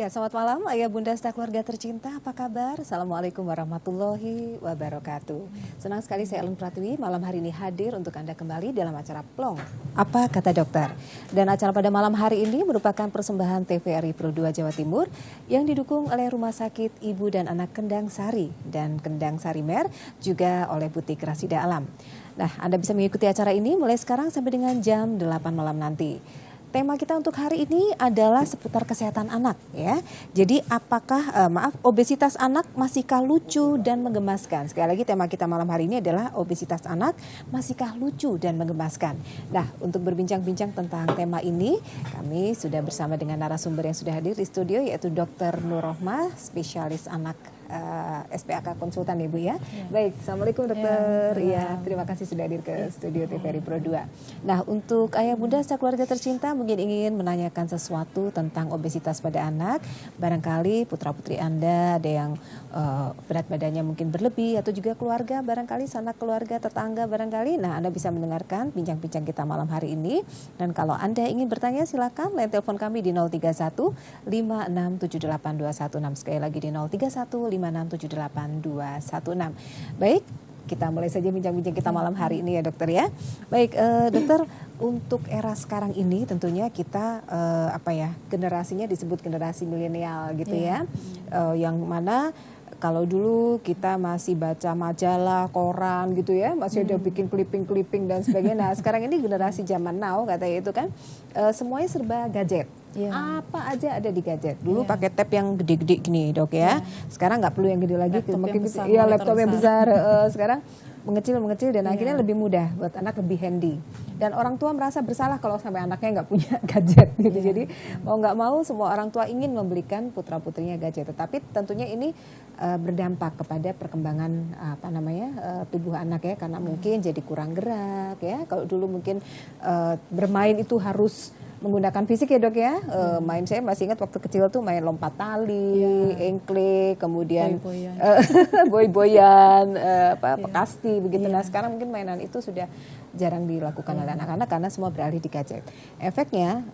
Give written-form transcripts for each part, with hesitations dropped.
Ya, selamat malam Ayah Bunda serta keluarga tercinta, apa kabar? Assalamualaikum warahmatullahi wabarakatuh. Senang sekali saya Ellen Pratwi malam hari ini hadir untuk Anda kembali dalam acara Plong Apa Kata Dokter. Dan acara pada malam hari ini merupakan persembahan TVRI Pro 2 Jawa Timur yang didukung oleh Rumah Sakit Ibu dan Anak Kendang Sari dan Kendang Sari Mer, juga oleh Butik Rasida Alam. Nah, Anda bisa mengikuti acara ini mulai sekarang sampai dengan jam 8 malam nanti. Tema kita untuk hari ini adalah seputar kesehatan anak ya. Jadi obesitas anak masihkah lucu dan menggemaskan? Sekali lagi tema kita malam hari ini adalah obesitas anak masihkah lucu dan menggemaskan. Nah, untuk berbincang-bincang tentang tema ini, kami sudah bersama dengan narasumber yang sudah hadir di studio, yaitu Dr. Nur Rohmah, spesialis anak SPAK konsultan Ibu ya. Baik, Assalamualaikum dokter. Ya, terima kasih sudah hadir ke studio TVRI Pro 2. Nah, untuk ayah bunda serta keluarga tercinta mungkin ingin menanyakan sesuatu tentang obesitas pada anak. Barangkali putra-putri Anda ada yang berat badannya mungkin berlebih, atau juga keluarga, barangkali sanak keluarga, tetangga barangkali. Nah, Anda bisa mendengarkan bincang-bincang kita malam hari ini. Dan kalau Anda ingin bertanya silakan line telepon kami di 031 5678 216. Sekali lagi di 031 5678 216. Baik, kita mulai saja bincang-bincang kita malam hari ini ya dokter ya. Baik dokter, untuk era sekarang ini tentunya kita generasinya disebut generasi milenial gitu ya. Yang mana kalau dulu kita masih baca majalah, koran gitu ya, masih ada bikin clipping-clipping dan sebagainya. Nah, sekarang ini generasi zaman now katanya itu kan semuanya serba gadget. Apa aja ada di gadget. Dulu pakai tab yang gede-gede gini dok ya. Sekarang nggak perlu yang gede lagi, laptop yang besar. Sekarang mengecil dan akhirnya lebih mudah buat anak, lebih handy. Dan orang tua merasa bersalah kalau sampai anaknya nggak punya gadget gitu. Jadi mau nggak mau semua orang tua ingin membelikan putra putrinya gadget. Tetapi tentunya ini berdampak kepada perkembangan tubuh anak ya, karena mungkin jadi kurang gerak ya. Kalau dulu mungkin bermain itu harus menggunakan fisik ya dok ya. Main, saya masih ingat waktu kecil tuh main lompat tali, engklik, kemudian boy-boyan, pekasti begitu. Nah, sekarang mungkin mainan itu sudah jarang dilakukan oleh anak-anak karena semua beralih di gadget. Efeknya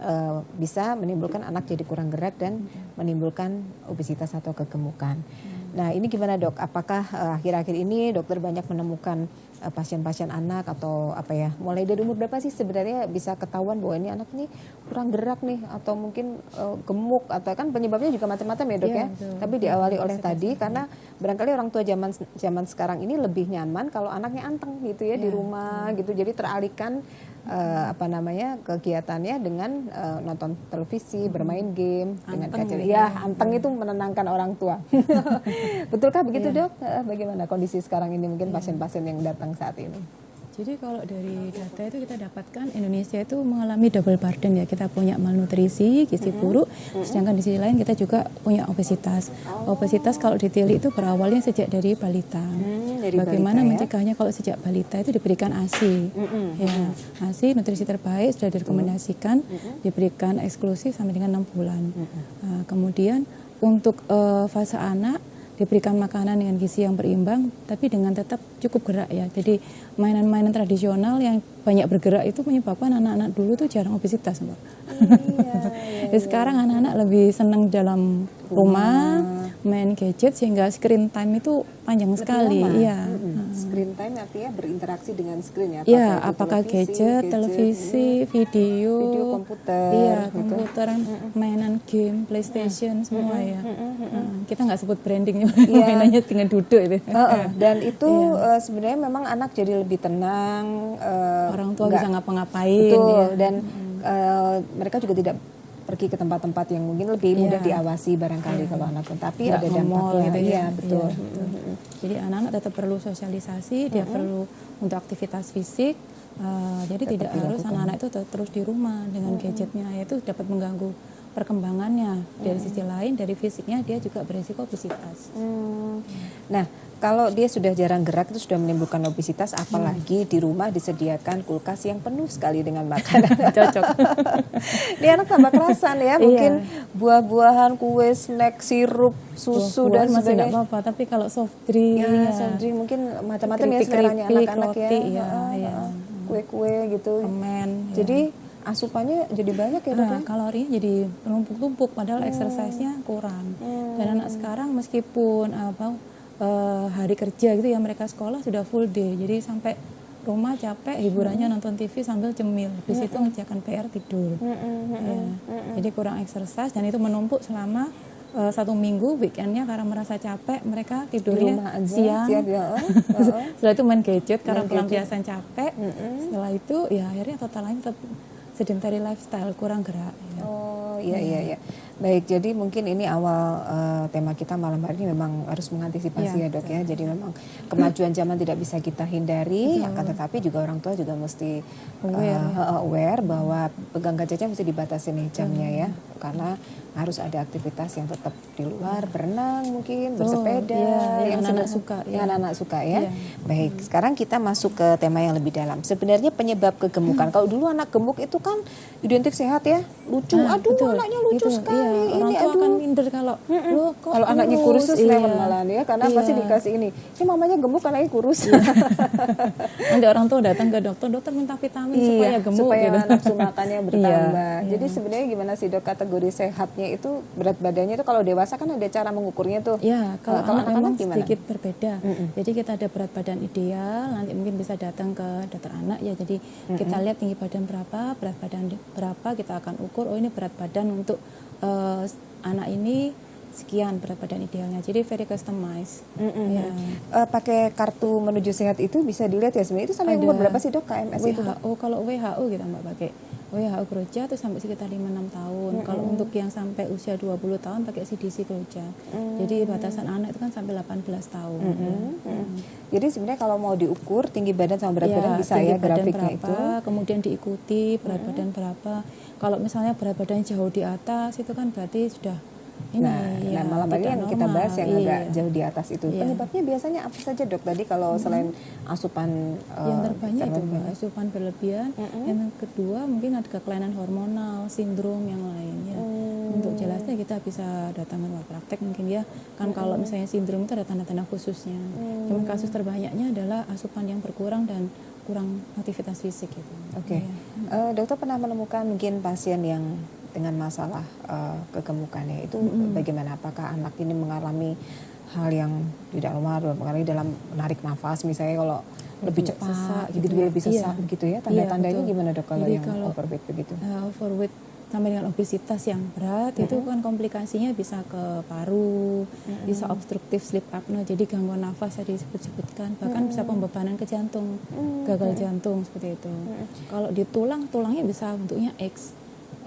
bisa menimbulkan anak jadi kurang gerak dan menimbulkan obesitas atau kegemukan. Nah, ini gimana dok? Apakah akhir-akhir ini dokter banyak menemukan pasien-pasien anak atau mulai dari umur berapa sih sebenarnya bisa ketahuan bahwa ini anak nih kurang gerak nih, atau mungkin gemuk, atau kan penyebabnya juga macam-macam ya dok ya. Betul. Tapi diawali oleh tadi karena barangkali orang tua zaman sekarang ini lebih nyaman kalau anaknya anteng gitu ya di rumah gitu. Jadi teralihkan kegiatannya dengan nonton televisi, bermain game dengan gadget. Ya, anteng itu menenangkan orang tua. Betulkah begitu dok? Bagaimana kondisi sekarang ini mungkin pasien-pasien yang datang saat ini? Jadi kalau dari data itu kita dapatkan Indonesia itu mengalami double burden ya. Kita punya malnutrisi, gizi buruk, sedangkan di sisi lain kita juga punya obesitas. Obesitas kalau ditilik itu berawalnya sejak dari balita. Bagaimana mencegahnya? Kalau sejak balita itu diberikan ASI. Ya, ASI nutrisi terbaik sudah direkomendasikan, diberikan eksklusif sampai dengan 6 bulan. Kemudian untuk fase anak diberikan makanan dengan gizi yang berimbang, tapi dengan tetap cukup gerak ya. Jadi mainan-mainan tradisional yang banyak bergerak itu menyebabkan anak-anak dulu tuh jarang obesitas, Mbak. Sekarang anak-anak lebih senang dalam rumah, main gadget, sehingga screen time itu panjang sekali. Iya. Screen time artinya berinteraksi dengan screen ya? Iya, apakah gadget, televisi, video komputer. Iya, komputer, mainan game, PlayStation, semua ya. Kita nggak sebut brandingnya, mainannya dengan duduk itu. Dan itu sebenarnya memang anak jadi lebih tenang. Orang tua bisa ngapa-ngapain. Betul, dan mereka juga tidak pergi ke tempat-tempat yang mungkin lebih mudah diawasi barangkali kalau anak, tapi ada dampaknya gitu ya. Betul. Jadi anak-anak tetap perlu sosialisasi, dia perlu untuk aktivitas fisik. Jadi tidak harus anak-anak itu terus di rumah dengan gadgetnya, itu dapat mengganggu perkembangannya. Dari sisi lain, dari fisiknya dia juga beresiko obesitas. Nah, kalau dia sudah jarang gerak itu sudah menimbulkan obesitas, apalagi di rumah disediakan kulkas yang penuh sekali dengan makanan. Cocok. Dia anak tambah kerasan ya, mungkin buah-buahan, kue, snack, sirup, susu dan masih sebagainya. nggak apa-apa, tapi kalau soft drink, soft drink mungkin macam-macam ya seleranya anak-anak ya. Kue-kue gitu. Permen. Jadi asupannya jadi banyak ya dok? Nah, kalorinya jadi menumpuk-tumpuk padahal exercise-nya kurang. Dan anak sekarang meskipun hari kerja gitu ya, mereka sekolah sudah full day, jadi sampai rumah capek, hiburannya nonton TV sambil cemil, habis itu ngerjakan PR tidur. Jadi kurang exercise dan itu menumpuk selama 1 minggu. Weekendnya karena merasa capek mereka tidurnya siang. Setelah itu main gadget karena pelampiasan capek. Setelah itu ya akhirnya totalnya tetap sedentary lifestyle, kurang gerak. Ya. Oh iya. Baik, jadi mungkin ini awal tema kita malam hari ini memang harus mengantisipasi ya dok ya. Jadi memang kemajuan zaman tidak bisa kita hindari, akan tetapi juga orang tua juga mesti aware bahwa pegang gadgetnya mesti dibatasi nih jamnya ya, karena harus ada aktivitas yang tetap di luar, berenang mungkin, bersepeda, yang anak-anak suka. Yang anak-anak suka ya. Baik, sekarang kita masuk ke tema yang lebih dalam. Sebenarnya penyebab kegemukan. Kalau dulu anak gemuk itu kan identik sehat ya, lucu. Aduh, anaknya lucu sekali. Orang tua akan minder kalau kalau anaknya kurus never malah ya, karena pasti dikasih ini mamanya gemuk, anaknya kurus. Nanti orang tua datang ke dokter minta vitamin supaya gemuk, supaya gitu. nafsu makannya bertambah. Jadi sebenarnya gimana sih dok kategori sehatnya itu, berat badannya itu kalau dewasa kan ada cara mengukurnya tuh. Ya, kalau anak-anak gimana? Sedikit berbeda. Jadi kita ada berat badan ideal, nanti mungkin bisa datang ke dokter anak ya. Jadi kita lihat tinggi badan berapa, berat badan berapa, kita akan ukur. Oh ini berat badan untuk anak ini sekian berat badan idealnya. Jadi very customized. Pakai kartu menuju sehat itu bisa dilihat ya sebenarnya. Itu sampai umur berapa sih dok KMS itu? Kalau WHO kita mbak pakai WHO Kroja itu sampai sekitar 5-6 tahun. Kalau untuk yang sampai usia 20 tahun pakai CDC Kroja. Jadi batasan anak itu kan sampai 18 tahun. Jadi sebenarnya kalau mau diukur tinggi badan sama berat badan bisa ya grafiknya berapa, itu. Kemudian diikuti berat badan berapa. Kalau misalnya berat badan jauh di atas itu kan berarti sudah ini. Nah malam hari yang kita bahas yang agak jauh di atas itu. Penyebabnya biasanya apa saja dok? Tadi kalau selain asupan yang terbanyak itu asupan berlebihan. Yang kedua mungkin ada kelainan hormonal, sindrom yang lainnya. Untuk jelasnya kita bisa datang ke praktek mungkin ya. Kan kalau misalnya sindrom itu ada tanda-tanda khususnya. Cuman kasus terbanyaknya adalah asupan yang berkurang dan kurang aktivitas fisik itu. Oke. Dokter pernah menemukan mungkin pasien yang dengan masalah kegemukannya itu bagaimana? Apakah anak ini mengalami hal yang tidak normal, mengalami dalam menarik nafas misalnya kalau lebih cepat, gitu lebih sesak begitu ya? Tanda-tandanya gimana dok kalau yang overweight begitu? Overweight sampai dengan obesitas yang berat itu kan komplikasinya bisa ke paru, bisa obstruktif sleep apnea, jadi gangguan nafas tadi disebut-sebutkan, bahkan bisa pembebanan ke jantung, gagal jantung seperti itu. Kalau di tulangnya bisa bentuknya X.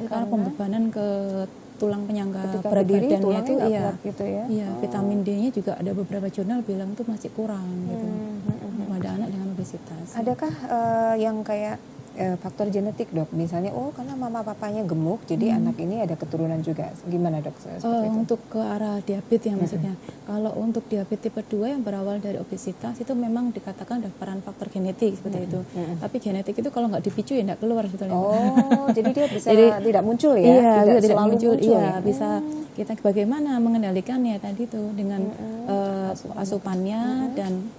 Karena pembebanan ke tulang penyangga berat badannya itu gitu ya. Vitamin D-nya juga ada beberapa jurnal bilang itu masih kurang gitu pada anak dengan obesitas. Adakah yang kayak faktor genetik dok, misalnya karena mama papanya gemuk jadi anak ini ada keturunan juga, gimana dok? Untuk ke arah diabetes ya maksudnya. Kalau untuk diabetes tipe 2 yang berawal dari obesitas itu memang dikatakan ada peran faktor genetik seperti itu. Tapi genetik itu kalau nggak dipicu ya nggak keluar sebetulnya. Jadi dia bisa tidak muncul ya? Iya, tidak muncul. Iya, bisa kita bagaimana mengendalikannya tadi tuh dengan asupannya dan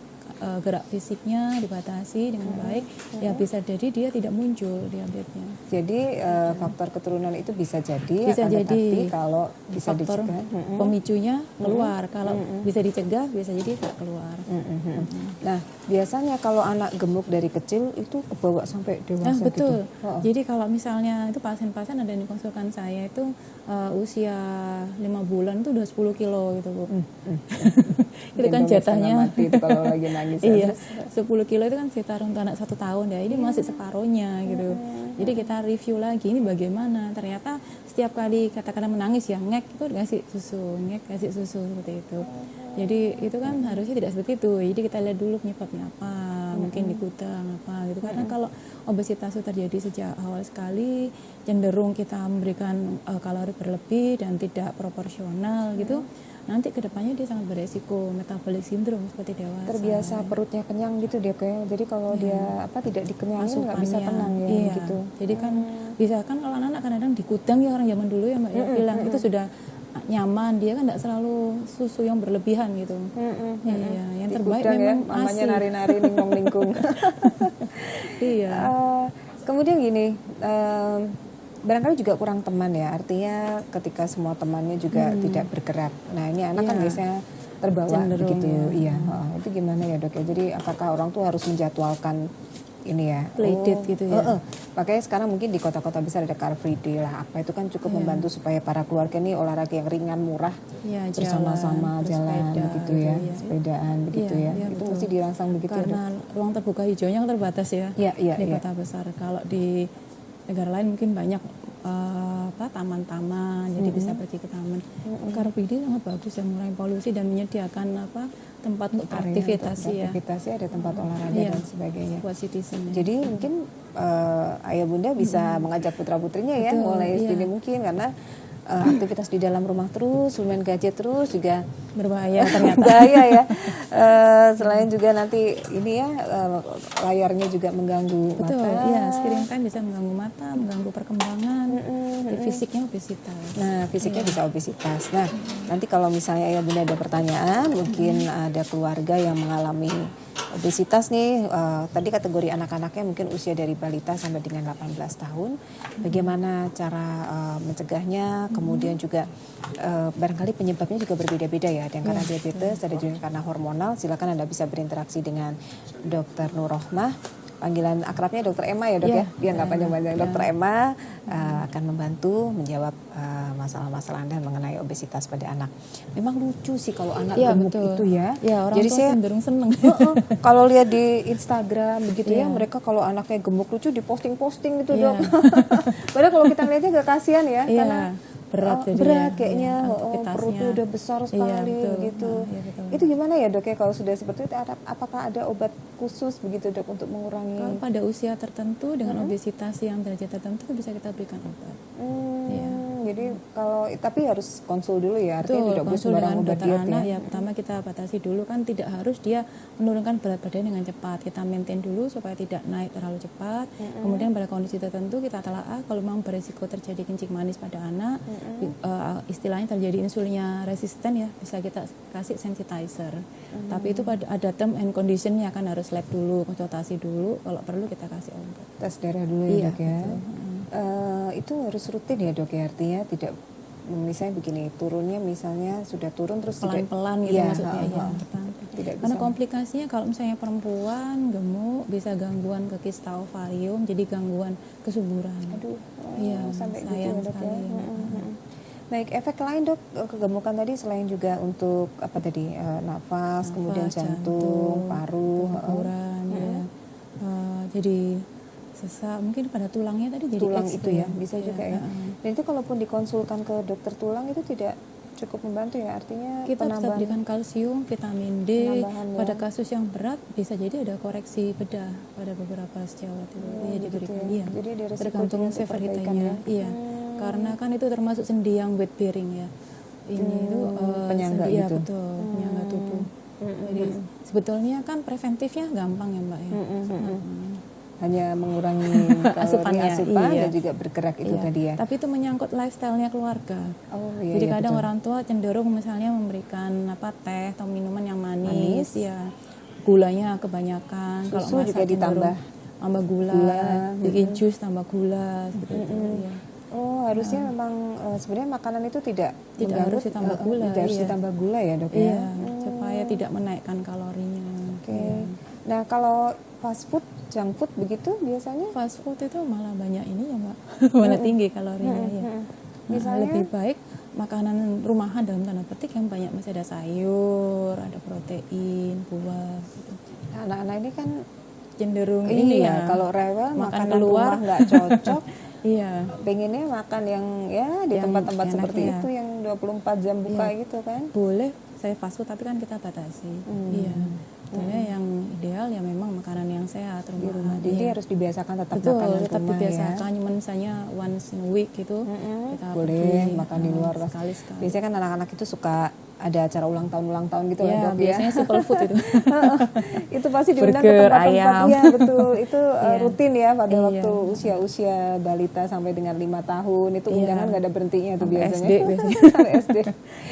gerak fisiknya dibatasi dengan baik, ya bisa jadi dia tidak muncul diabetesnya. Jadi faktor keturunan itu bisa jadi, tapi kalau bisa faktor dicegah, pemicunya keluar, kalau bisa dicegah bisa jadi tidak keluar. Nah biasanya kalau anak gemuk dari kecil itu kebawa sampai dewasa betul. gitu. Jadi kalau misalnya itu pasien-pasien ada di konsultan saya itu usia 5 bulan itu udah 10 kilo gitu Bu. Itu kan jatahnya mati itu kalau lagi nangis. Iya, 10 kilo itu kan sekitar untuk anak 1 tahun ya, ini masih separuhnya gitu. Jadi kita review lagi ini bagaimana, ternyata setiap kali katakanlah menangis ya ngek itu kasih susu seperti itu. Jadi itu kan harusnya tidak seperti itu. Jadi kita lihat dulu penyebabnya apa, mungkin di gudang apa gitu. Karena kalau obesitas itu terjadi sejak awal sekali, cenderung kita memberikan kalori berlebih dan tidak proporsional gitu. Nanti kedepannya dia sangat beresiko metabolic syndrome seperti dewasa. Terbiasa perutnya kenyang gitu dia kayak. Jadi kalau dia tidak dikenyangin nggak bisa tenang ya gitu. Jadi kan bisa kan kalau anak-anak kadang-kadang di gudang ya orang zaman dulu ya Mbak ya bilang itu sudah nyaman, dia kan tidak selalu susu yang berlebihan gitu. Iya, yang terbaik memang ya, mamanya nari-nari ningkung-ningkung. Iya. Kemudian gini, barangkali juga kurang teman ya, artinya ketika semua temannya juga tidak bergerak. Nah ini anak kan Iya. biasanya terbawa Cenderung, begitu, ya. iya. Itu gimana ya dok ya? Jadi apakah orang tuh harus menjadwalkan ini ya? Playdate gitu ya? Makanya sekarang mungkin di kota-kota besar ada Car Free Day lah, apa itu kan cukup membantu supaya para keluarga ini olahraga yang ringan, murah, Ya, bersama-sama jalan bersepeda, begitu gitu ya, ya. sepedaan begitu Iya, ya. iya, Itu betul. mesti dirangsang begitu ya, Karena ruang terbuka hijaunya kan terbatas ya, Iya, iya, di iya. kota besar. Kalau di negara lain mungkin banyak taman-taman, jadi bisa pergi ke taman. Car Free Day sangat bagus ya, mengurangi polusi dan menyediakan tempat untuk beraktivitas ya, aktivitasnya ada tempat olahraga Iya. dan sebagainya. buat citizen. Ya. Jadi mungkin ayah bunda bisa mengajak putra putrinya ya, Betul, mulai iya. sedini mungkin karena aktivitas di dalam rumah terus, main gadget terus juga Berbahaya ternyata. bahaya ya. Selain juga nanti ini ya layarnya juga mengganggu Betul, mata. iya, screen time bisa mengganggu mata, mengganggu perkembangan, jadi fisiknya obesitas. Nah, fisiknya bisa obesitas. Nah, nanti kalau misalnya ayah bunda ada pertanyaan, mungkin ada keluarga yang mengalami obesitas nih, tadi kategori anak-anaknya mungkin usia dari balita sampai dengan 18 tahun. Bagaimana cara mencegahnya, kemudian juga barangkali penyebabnya juga berbeda-beda ya. Ada yang karena diabetes, ada juga yang karena hormonal. Silakan Anda bisa berinteraksi dengan Dr. Nur Rohmah. Panggilan akrabnya Dokter Emma ya dok ya, biar nggak panjang-panjang. Dokter Emma akan membantu menjawab masalah-masalah Anda mengenai obesitas pada anak. Memang lucu sih kalau anak gemuk itu ya. Ya, orang Jadi tua saya cenderung seneng. kalau lihat di Instagram begitu ya, mereka kalau anaknya gemuk lucu diposting-posting gitu dok. Padahal kalau kita lihatnya agak kasihan ya, Iya, karena berat jadi berat ya, kayaknya, aktivitasnya. perutnya udah besar sekali betul. gitu. Iya, betul. Itu gimana ya dok ya kalau sudah seperti itu? Apakah ada obat khusus begitu dok untuk mengurangi? Kalau pada usia tertentu dengan obesitas yang derajat tertentu bisa kita berikan obat. Iya. Jadi kalau tapi harus konsul dulu ya, artinya Betul, tidak boleh konsul sembarang dengan obat dokter diet anak ya. ya. Pertama kita batasi dulu, kan tidak harus dia menurunkan berat badan dengan cepat. Kita maintain dulu supaya tidak naik terlalu cepat. Kemudian pada kondisi tertentu kita telaah kalau memang beresiko terjadi kencing manis pada anak, istilahnya terjadi insulinnya resisten ya, bisa kita kasih sensitizer. Tapi itu ada term and conditionnya, kan harus lab dulu, konsultasi dulu, kalau perlu kita kasih obat. Tes darah dulu ya Iya, dok ya. betul. Itu harus rutin ya dok ya, artinya tidak misalnya begini, turunnya misalnya sudah turun terus tidak- Pelan-pelan gitu Iya, maksudnya ya. tidak Karena bisa. komplikasinya kalau misalnya perempuan gemuk bisa gangguan ke kista ovarium, jadi gangguan kesuburan. Aduh, Iya, sampai gitu sayang ya dok ya. sekali ya. Baik, efek lain dok kegemukan tadi selain juga untuk apa tadi nafas, kemudian jantung, paru, keguguran ya. Jadi sesak, mungkin pada tulangnya tadi jadi tulang X itu ya bisa Iya, juga ya. Dan itu kalaupun dikonsulkan ke dokter tulang itu tidak cukup membantu ya, artinya kita bisa penambahan berikan kalsium, vitamin D. Penambahan, ya. Pada kasus yang berat bisa jadi ada koreksi bedah pada beberapa sejawat itu. Iya, diberikan. ya. Iya. Jadi ada resiko Tergantung juga untuk perbaikan severitanya. ya. Iya. Karena kan itu termasuk sendi yang weight bearing ya. Ini itu penyangga sendi, ya, gitu. betul, penyangga tubuh. Jadi sebetulnya kan preventifnya gampang ya Mbak ya. Hanya mengurangi kalori Asupannya, asupan iya. dan juga bergerak itu Iya. tadi ya. Tapi itu menyangkut lifestyle-nya keluarga. Oh iya. Jadi iya, kadang betul. orang tua cenderung misalnya memberikan teh atau minuman yang manis, ya gulanya kebanyakan. Kalau Susu masak juga ditambah. cenderung tambah gula, Gula, bikin jus tambah gula, seperti itu. Ya. Oh harusnya memang sebenarnya makanan itu tidak mengganggu, harus ditambah gula, tidak harus iya. ditambah gula ya dok Iya, ya. supaya tidak menaikkan kalorinya. Oke. Nah kalau fast food, junk food begitu biasanya? Fast food itu malah banyak ini ya Mbak, malah tinggi kalorinya ya. Misalnya? Lebih baik makanan rumahan dalam tanda petik yang banyak, masih ada sayur, ada protein, buah. Gitu. Anak-anak ini kan Cenderung ini iya, ya. kalau rewel makan makanan keluar rumah nggak cocok. Iya. Pengennya makan yang ya di Yang tempat-tempat enak, seperti ya. itu yang 24 jam buka Iya. gitu kan. Boleh saya fast food tapi kan kita batasi. Iya. Sebenarnya yang ideal ya memang makanan yang sehat rumah. Jadi harus dibiasakan tetap Betul, makanan tetap rumah dibiasakan. ya. Cuman misalnya once in a week gitu kita Boleh pergi, makan di luar sekali-sekali. Biasanya kan anak-anak itu suka ada acara ulang tahun gitu lah Ya, dok biasanya ya. simple food itu. Itu pasti diundang ke Burger, tempat-tempat, ayam. iya betul. Itu rutin ya pada Iya. waktu usia balita sampai dengan 5 tahun itu Iya. undangan nggak ada berhentinya tuh Sampai biasanya. SD biasanya. Sampai SD.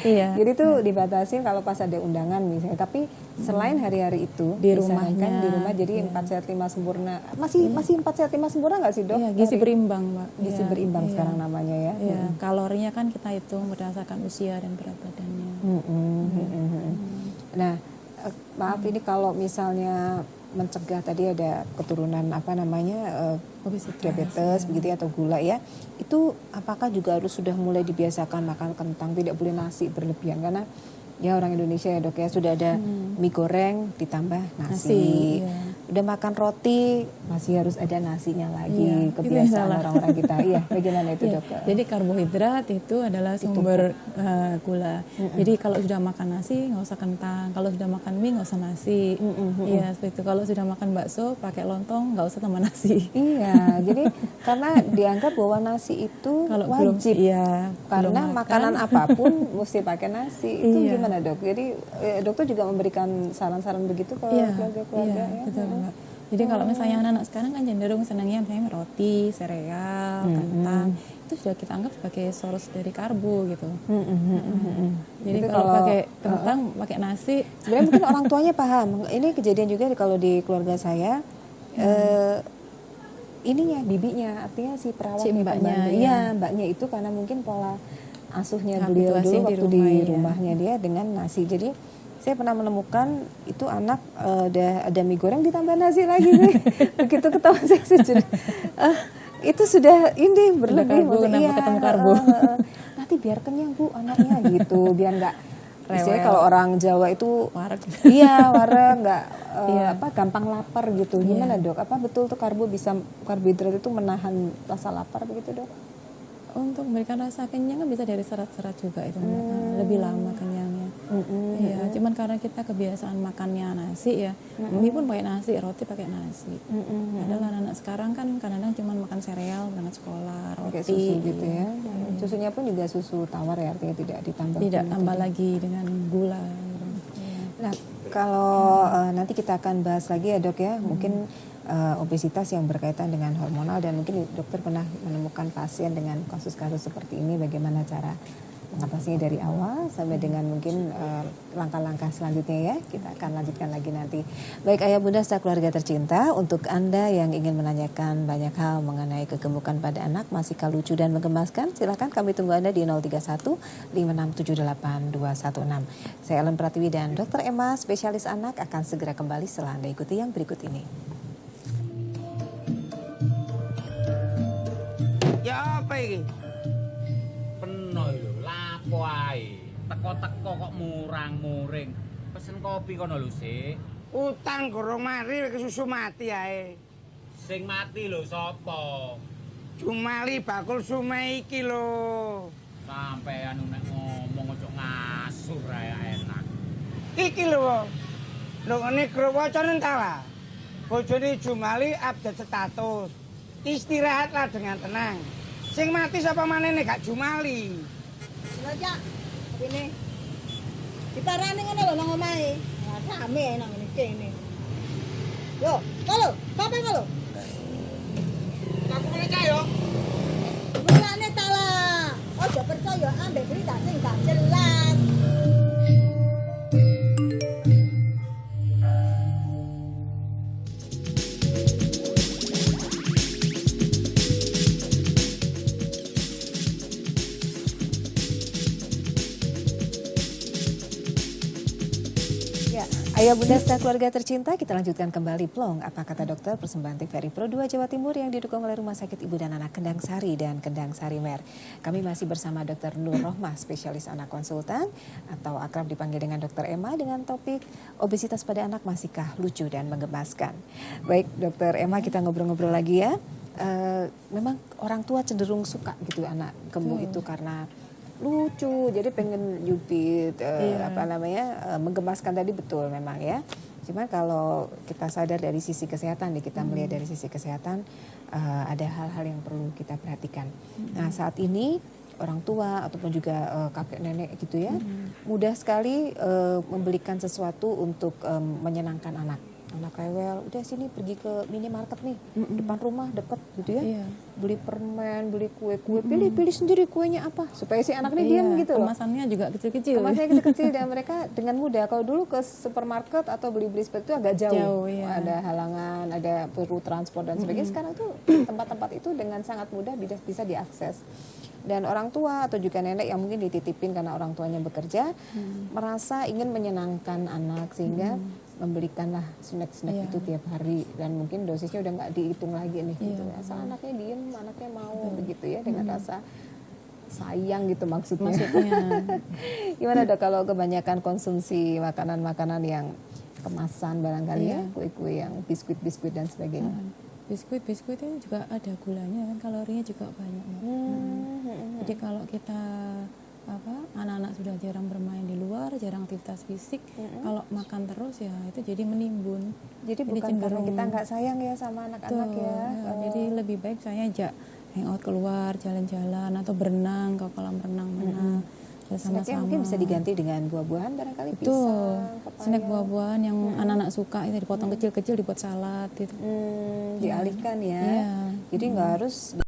Iya. Jadi tuh dibatasin kalau pas ada undangan misalnya. Tapi selain hari-hari itu Di disarankan rumahnya, di rumah jadi 4 sehat 5 sempurna. Masih 4 sehat 5 sempurna nggak sih dok? Iya, gizi Hari- berimbang, Mbak. Gizi Iya, berimbang iya. sekarang namanya ya. Iya, kalorinya kan kita hitung berdasarkan usia dan berat badannya. Nah, maaf ini kalau misalnya mencegah tadi ada keturunan apa namanya Obesitas, diabetes begitu ya, atau gula ya, itu apakah juga harus sudah mulai dibiasakan makan kentang, tidak boleh nasi berlebihan karena ya orang Indonesia ya dok ya sudah ada mie goreng ditambah nasi, iya. udah makan roti masih harus ada nasinya lagi, Iya, itu yang kebiasaan salah. orang-orang kita. Iya, bagaimana itu Iya, dok? jadi karbohidrat itu adalah sumber gula. Jadi kalau sudah makan nasi nggak usah kentang, kalau sudah makan mie nggak usah nasi. Iya seperti itu. Kalau sudah makan bakso pakai lontong nggak usah tambah nasi. Iya, jadi karena dianggap bahwa nasi itu Kalau belum wajib. iya, Karena belum makan. makanan apapun mesti pakai nasi. Itu Iya. gimana dok? Jadi dokter juga memberikan saran-saran begitu ke Iya, keluarga-keluarga iya, ya? betul Mbak. Jadi kalau misalnya anak-anak sekarang kan cenderung senangnya misalnya roti, sereal, kentang, itu sudah kita anggap sebagai source dari karbo gitu. Jadi Itu kalau kalau- pakai kentang, pakai nasi, Sebenarnya mungkin orang tuanya paham. Ini kejadian juga kalau di keluarga saya. Ininya bibinya, artinya si perawatnya, Si mbaknya, pembantu. ya. Iya, mbaknya itu karena mungkin pola asuhnya beliau Habituasi dulu di waktu rumah, di ya. rumahnya dia dengan nasi. Jadi saya pernah menemukan itu anak ada mie goreng ditambah nasi lagi. Begitu ketawa saya sejujurnya, itu sudah ini berlebih. karbo, maksudnya, kenapa ketemu karbo? Nanti biar kenyang bu anaknya gitu, biar nggak. Istilahnya Rewel. kalau orang Jawa itu warak. iya, warna nggak Iya. gampang lapar gitu. Gimana dok? Apa betul tuh karbohidrat itu menahan rasa lapar begitu dok? Untuk memberikan rasa kenyang kan bisa dari serat-serat juga itu Mbak. Lebih lama kenyangnya. Iya, cuman karena kita kebiasaan makannya nasi ya, mie pun pakai nasi, roti pakai nasi. Padahal anak-anak sekarang kan kadang-kadang cuma makan sereal berangkat sekolah, roti. Pakai susu gitu ya. Susunya pun juga susu tawar ya, artinya tidak ditambah. Tidak tambah lagi dengan gula. Gitu. Nah, kalau nanti kita akan bahas lagi ya dok ya, mungkin obesitas yang berkaitan dengan hormonal dan mungkin dokter pernah menemukan pasien dengan kasus-kasus seperti ini, bagaimana cara mengatasinya dari awal sampai dengan mungkin langkah-langkah selanjutnya ya, kita akan lanjutkan lagi nanti. Baik ayah bunda serta keluarga tercinta, untuk Anda yang ingin menanyakan banyak hal mengenai kegemukan pada anak masihkah lucu dan menggemaskan, silakan kami tunggu Anda di 031 5678 216. Saya Ellen Pratiwi dan Dr. Emma, spesialis anak akan segera kembali setelah Anda ikuti yang berikut ini. Ya apa iki? Peno lho, lapo ae. Teko-teko kok murang-muring. Pesen kopi kono lho, Sik. Utang gorong mari kesusu mati ae. Sing mati lho sapa? Jumali bakul sume iki lho. Sampeyan nek ngomong ojo ngasur ae enak. Iki lho. Lho ngene growoco nentala. Bojone Jumali update status. Istirahatlah dengan tenang. Sing mati sapa manene gak Jumali. Lha Cak, ini. Diparani ngene lho nang omahe. Nah, rame nang ngene kene. Yo, kalau, sapa kalau? Aku ngene Cak yo. Mulane ta lah. Ojo percaya ambek berita sing gak jelas. Ya, ayah bunda serta keluarga tercinta, kita lanjutkan kembali Plong. Apa kata dokter, persembahan TVRI Pro 2 Jawa Timur yang didukung oleh Rumah Sakit Ibu dan Anak Kendang Sari dan Kendang Sari Mer. Kami masih bersama Dr. Nur Rohmah, spesialis anak konsultan atau akrab dipanggil dengan Dr. Emma dengan topik obesitas pada anak masihkah lucu dan menggemaskan. Baik, Dr. Emma, kita ngobrol-ngobrol lagi ya. Memang orang tua cenderung suka gitu anak gemuk itu karena lucu, jadi pengen jupit, apa namanya, menggemaskan tadi betul memang ya. Cuma kalau kita sadar dari sisi kesehatan, kita melihat dari sisi kesehatan ada hal-hal yang perlu kita perhatikan. Nah saat ini orang tua ataupun juga kakek nenek gitu ya, mudah sekali membelikan sesuatu untuk menyenangkan anak. Anak rewel, udah sini pergi ke minimarket nih, depan rumah deket gitu ya, Iya. beli permen, beli kue-kue, pilih sendiri kuenya apa, supaya si anak ini diam gitu loh. Kemasannya juga kecil-kecil. Kemasannya kecil-kecil dan mereka dengan mudah. Kalau dulu ke supermarket atau beli-beli seperti itu agak jauh, Jauh, iya. ada halangan, ada perlu transport dan sebagainya. Sekarang tuh tempat-tempat itu dengan sangat mudah bisa diakses. Dan orang tua atau juga nenek yang mungkin dititipin karena orang tuanya bekerja, merasa ingin menyenangkan anak sehingga membelikanlah snack-snack itu tiap hari, dan mungkin dosisnya udah nggak dihitung lagi nih gitu. Asal anaknya diem, anaknya mau begitu ya, dengan rasa sayang gitu maksudnya. Gimana Dok kalau kebanyakan konsumsi makanan-makanan yang kemasan barangkali ya, kue-kue yang biskuit-biskuit dan sebagainya? Biskuit itu juga ada gulanya kan, kalorinya juga banyak. Jadi kalau kita anak-anak sudah jarang bermain di luar, jarang aktivitas fisik, kalau makan terus ya itu jadi menimbun. Jadi bukan karena kita nggak sayang ya sama anak-anak ya. Jadi lebih baik saya ajak hangout keluar, jalan-jalan atau berenang ke kolam renang mana. Snacknya mungkin bisa diganti dengan buah-buahan barangkali, Itu pisang, pepaya. snack buah-buahan yang anak-anak suka itu dipotong kecil-kecil dibuat salad gitu. Dialihkan ya. Iya. Jadi nggak harus